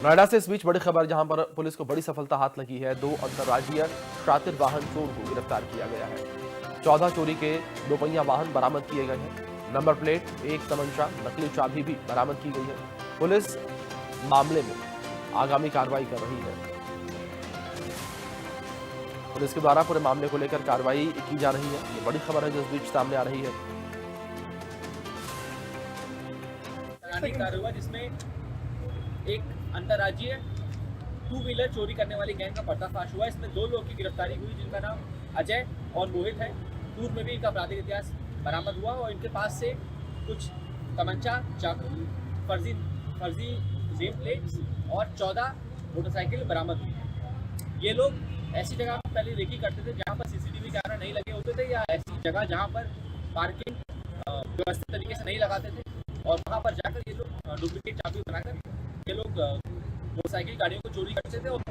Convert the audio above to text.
नोएडा से इस बीच बड़ी खबर, जहां पर पुलिस को बड़ी सफलता हाथ लगी है। 2 अंतर्राज्यीय शातिर वाहन चोर को गिरफ्तार किया गया है। 14 चोरी के दोपहिया वाहन बरामद किए गए हैं। नंबर प्लेट, एक तमंचा, नकली चाबी भी बरामद की गई है। पुलिस मामले में आगामी कार्रवाई कर रही है। पुलिस के द्वारा पूरे मामले को लेकर कार्रवाई की जा रही है। ये बड़ी खबर है जो इस बीच सामने आ रही है। कार्रवाई जिसमें एक अंतर्राज्यीय 2 व्हीलर चोरी करने वाली गैंग का पर्दाफाश हुआ। इसमें 2 लोगों की गिरफ्तारी हुई, जिनका नाम अजय और मोहित है। पूर्व में भी इनका आपराधिक इतिहास बरामद हुआ और इनके पास से कुछ तमंचा, चाकू, फर्जी नेम प्लेट्स और 14 मोटरसाइकिल बरामद हुई। ये लोग ऐसी जगह पर पहले रेकी करते थे जहाँ पर सीसीटीवी कैमरा नहीं लगे होते थे, या ऐसी जगह जहाँ पर पार्किंग व्यवस्थित तरीके से नहीं लगाते थे, और वहाँ पर जाकर ये लोग डुप्लीकेट चाबी बनाकर ये लोग मोटरसाइकिल गाड़ियों को चोरी करते थे और